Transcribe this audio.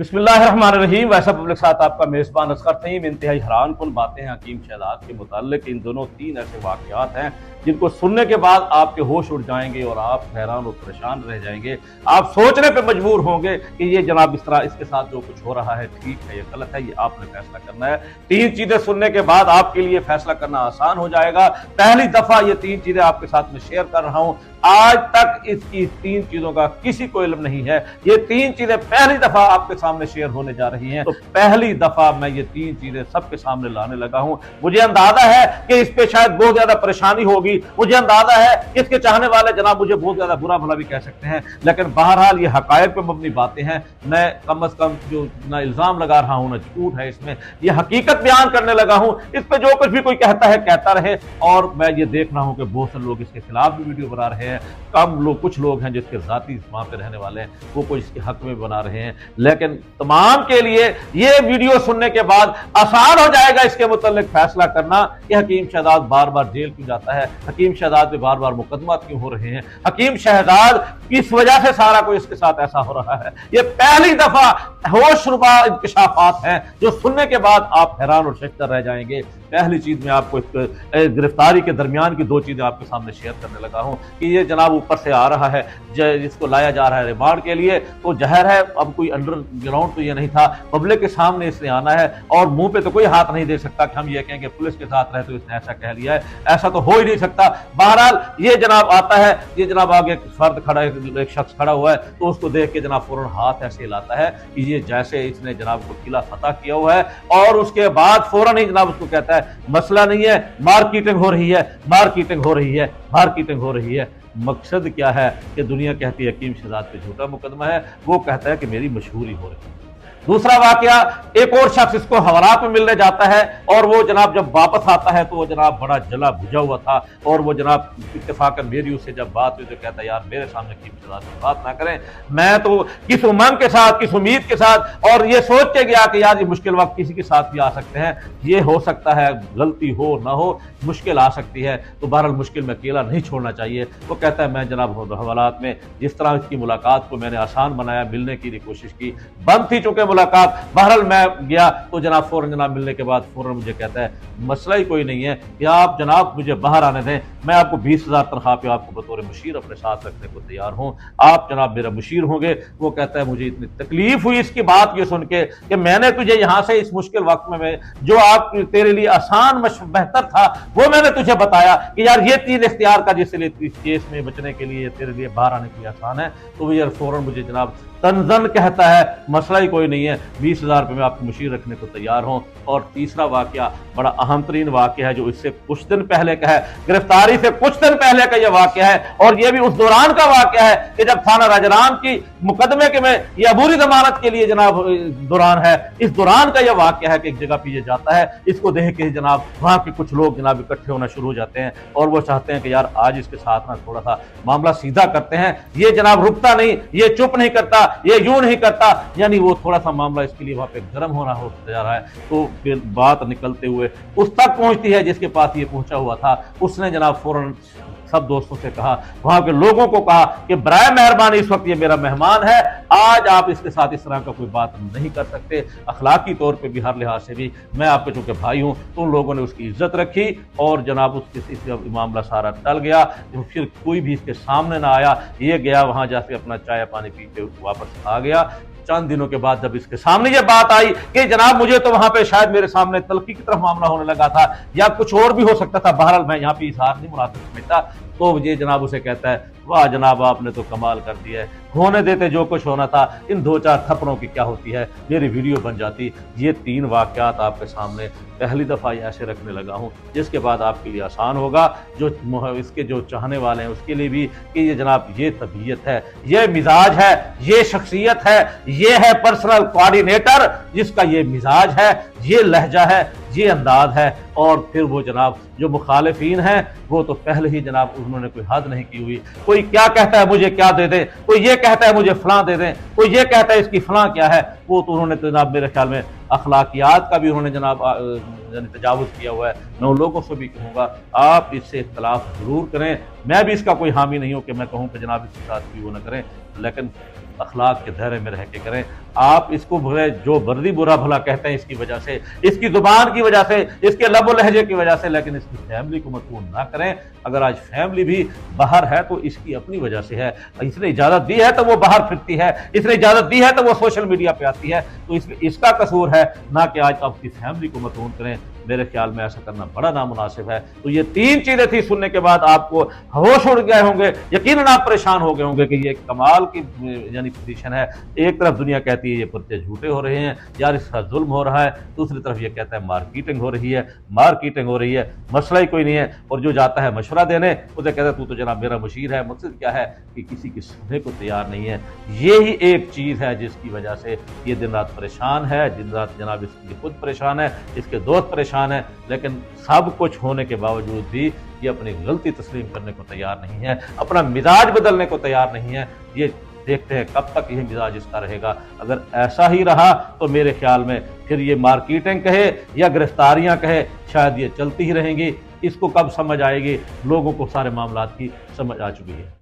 बिस्मिल्लाहिर्रहमानिर्रहीम। वैसा पब्लिक साथ आपका मेज़बान असगर तईम। इंतहाई हैरान कुन बातें हैं हकीम शहजाद के मुताल्लिक। इन दोनों तीन ऐसे वाक़यात हैं जिनको सुनने के बाद आपके होश उड़ जाएंगे और आप हैरान और परेशान रह जाएंगे। आप सोचने पे मजबूर होंगे कि ये जनाब इस तरह इसके साथ जो कुछ हो रहा है ठीक है या गलत है, ये आपने फैसला करना है। तीन चीज़ें सुनने के बाद आपके लिए फैसला करना आसान हो जाएगा। पहली दफ़ा ये तीन चीज़ें आपके साथ में शेयर कर रहा हूँ। आज तक इसकी तीन चीजों का किसी को इल्म नहीं है। ये तीन चीजें पहली दफा आपके सामने शेयर होने जा रही हैं। तो पहली दफा मैं ये तीन चीजें सबके सामने लाने लगा हूं। मुझे अंदाजा है कि इस पे शायद बहुत ज्यादा परेशानी होगी। मुझे अंदाजा है कि इसके चाहने वाले जनाब मुझे बहुत ज्यादा बुरा भला भी कह सकते हैं, लेकिन बहरहाल ये हकायक पे मबनी बातें हैं। मैं कम अज कम जो ना इल्जाम लगा रहा हूं ना झूठ है इसमें, ये हकीकत बयान करने लगा हूं। इस पे जो कुछ भी कोई कहता है कहता रहे। और मैं ये देख रहा हूं कि बहुत से लोग इसके खिलाफ भी वीडियो बना रहे हैं। कम लोग, कुछ लोग हैं जिसके जाती वहां पे रहने वाले हैं, वो कोई इसके हक में बना रहे हैं। लेकिन तमाम के लिए ये वीडियो सुनने के बाद आसान हो जाएगा इसके मुतालिक फैसला करना कि हकीम शहजाद बार बार जेल क्यों जाता है, हकीम शहजाद पे बार बार मुकदमा क्यों हो रहे हैं, हकीम शहजाद किस वजह से सारा कोई इसके साथ ऐसा हो रहा है। ये पहली दफा होशरुबा इंकशाफात हैं जो सुनने के बाद आप हैरान और शक्कर रह जाएंगे। पहली चीज मैं आपको गिरफ्तारी के दरमियान की दो चीजें आपके सामने शेयर करने लगा हूं कि ये जनाब ऊपर से आ रहा है, जिसको लाया जा रहा है रिमांड के लिए, तो जहर है। अब कोई अंडरग्राउंड तो ये नहीं था, पब्लिक के सामने इसने आना है और मुंह पे तो कोई हाथ नहीं दे सकता कि हम ये कहेंगे पुलिस के साथ रहे तो इसने ऐसा कह लिया है। ऐसा तो हो ही नहीं सकता। बहरहाल ये जनाब आता है, ये जनाब आगे एक फर्द खड़ा है, एक शख्स खड़ा हुआ है, तो उसको देख के जनाब फौरन हाथ ऐसे हिलाता है कि ये जैसे इसने जनाब को किला फतह किया हुआ है। और उसके बाद फौरन ही जनाब उसको कहता है मसला नहीं है, मार्केटिंग हो रही है, मार्केटिंग हो रही है, मार्केटिंग हो रही है। मकसद क्या है कि दुनिया कहती है हकीम शहजाद पे झूठा मुकदमा है, वो कहता है कि मेरी मशहूरी हो रही है। दूसरा वाकया, एक और शख्स इसको हवालात में मिलने जाता है और वो जनाब जब वापस आता है तो वो जनाब बड़ा जला भुजा हुआ था। और वो जनाब इत्तेफाकन मेरी उससे जब बात हुई तो कहता है यार मेरे सामने हकीम शहजाद से बात ना करें, मैं तो किस उमंग के साथ, किस उम्मीद के साथ और ये सोच के गया कि यार ये मुश्किल वक्त किसी के साथ भी आ सकते हैं, ये हो सकता है गलती हो ना हो, मुश्किल आ सकती है, तो बहरहाल मुश्किल में अकेला नहीं छोड़ना चाहिए। वो कहता है मैं जनाब हवालात में जिस तरह इसकी मुलाकात को मैंने आसान बनाया, मिलने की कोशिश की, बंद थी चूंकि मुलाकात। बहरहाल मैं गया तो जनाब फौरन जनाब मिलने के बाद फौरन मुझे कहता है मसला ही कोई नहीं है कि आप जनाब मुझे बाहर आने दें, मैं आपको 20,000 तनख्वाह पे आपको बतौर मुशीर अपने साथ रखने को तैयार हूं, आप जनाब मेरा मुशीर होंगे। वो कहता है मुझे इतनी तकलीफ हुई इसकी बात ये सुन के कि मैंने तुझे यहां से इस मुश्किल वक्त में जो आप तेरे लिए आसान बेहतर था वो मैंने तुझे बताया कि यार ये चीज इख्तियार का जिससे इस केस में बचने के लिए तेरे लिए बाहर आने के लिए आसान है। तो वो यार फौरन मुझे जनाब तंजन कहता है मसला ही कोई नहीं है, 20,000 रुपये में आपको मुशीर रखने को तैयार हूं। और तीसरा वाकया बड़ा अहम तरीन वाकया है जो इससे कुछ दिन पहले का है, गिरफ्तारी से कुछ दिन पहले का यह वाकया है। और यह भी उस दौरान का वाकया है कि जब थाना राजराम की मुकदमे के में यह अबूरी जमानत के लिए जनाब दौरान है, इस दौरान का यह वाकया है कि एक जगह पे ये जाता है, इसको देख के जनाब वहां के कुछ लोग जनाब इकट्ठे होना शुरू हो जाते हैं और वो चाहते हैं कि यार आज इसके साथ ना थोड़ा सा मामला सीधा करते हैं। ये जनाब रुकता नहीं, ये चुप नहीं करता, ये यूं नहीं करता, यानी वो थोड़ा सा मामला इसके लिए वहां पे गर्म होना होता जा रहा है। तो फिर बात निकलते हुए उस तक पहुंचती है जिसके पास ये पहुंचा हुआ था। उसने जनाब फौरन सब दोस्तों से कहा, वहां के लोगों को कहा कि बराए मेहरबानी इस वक्त ये मेरा मेहमान है, आज आप इसके साथ इस तरह का कोई बात नहीं कर सकते, अखलाकी तौर पे भी हर लिहाज से भी मैं आपके चूंकि भाई हूं। तो उन लोगों ने उसकी इज्जत रखी और जनाब उसके मामला सारा टल गया। फिर कोई भी इसके सामने ना आया, ये गया वहां जाके अपना चाय पानी पी के वापस आ गया। चंद दिनों के बाद जब इसके सामने ये बात आई कि जनाब मुझे तो वहां पे शायद मेरे सामने तलखी की तरफ मामला होने लगा था या कुछ और भी हो सकता था, बहरहाल मैं यहाँ पे इजहार नहीं मुनासिब समझता, तो ये जनाब उसे कहता है वाह जनाब आपने तो कमाल कर दिया है, होने देते जो कुछ होना था, इन 2-4 थप्पड़ों की क्या होती है, मेरी वीडियो बन जाती। ये 3 वाकयात आपके सामने पहली दफ़ा ऐसे रखने लगा हूँ जिसके बाद आपके लिए आसान होगा, जो इसके जो चाहने वाले हैं उसके लिए भी, कि ये जनाब ये तबीयत है, ये मिजाज है, ये शख्सियत है, ये है पर्सनल कोऑर्डिनेटर जिसका ये मिजाज है, ये लहजा है, ये अंदाज है। और फिर वो जनाब जो मुखालिफीन हैं वो तो पहले ही जनाब उन्होंने कोई हद नहीं की हुई। कोई क्या कहता है मुझे क्या दे दें, कोई ये कहता है मुझे फलां दे दें, कोई ये कहता है इसकी फलां क्या है, वो तो उन्होंने तो जनाब मेरे ख्याल में अखलाकियात का भी उन्होंने जनाब तजावुज़ किया हुआ है। मैं उन लोगों से भी कहूँगा आप इससे इख्तलाफ जरूर करें, मैं भी इसका कोई हामी नहीं हूँ कि मैं कहूँ कि जनाब इसके साथ भी वो न करें, लेकिन अखलाक के दायरे में रह के करें। आप इसको जो वर्दी बुरा भला कहते हैं इसकी वजह से, इसकी जुबान की वजह से, इसके लबो लहजे की वजह से, लेकिन इसकी फैमिली को मतबूल ना करें। अगर आज फैमिली भी बाहर है तो इसकी अपनी वजह से है। इसने इजाजत दी है तो वो बाहर फिरती है, इसने इजाजत दी है तो वो सोशल मीडिया पे आती है, तो इसमें इसका कसूर है, ना कि आज आपकी फैमिली को मतबूल करें। मेरे ख्याल में ऐसा करना बड़ा नामुनासिब है। तो ये 3 चीजें थी, सुनने के बाद आपको होश उड़ गए होंगे, यकीनन आप परेशान हो गए होंगे कि ये कमाल की यानी पोजीशन है। एक तरफ दुनिया कहती है ये पर्चे झूठे हो रहे हैं, यार इसका जुल्म हो रहा है, दूसरी तरफ ये कहता है मार्केटिंग हो रही है, मसला ही कोई नहीं है। और जो जाता है मशवरा देने, उसे कहता है तू तो जनाब मेरा मुशीर है। मकसद क्या है कि किसी की सुनने को तैयार नहीं है। यही एक चीज है जिसकी वजह से ये दिन रात परेशान है, दिन रात जनाब इसकी खुद परेशान है, इसके दोस्त परेशान है, लेकिन सब कुछ होने के बावजूद भी ये अपनी गलती तस्लीम करने को तैयार नहीं है, अपना मिजाज बदलने को तैयार नहीं है। ये देखते हैं कब तक यह मिजाज इसका रहेगा। अगर ऐसा ही रहा तो मेरे ख्याल में फिर ये मार्केटिंग कहे या गिरफ्तारियां कहे, शायद ये चलती ही रहेंगी। इसको कब समझ आएगी? लोगों को सारे मामलात की समझ आ चुकी है।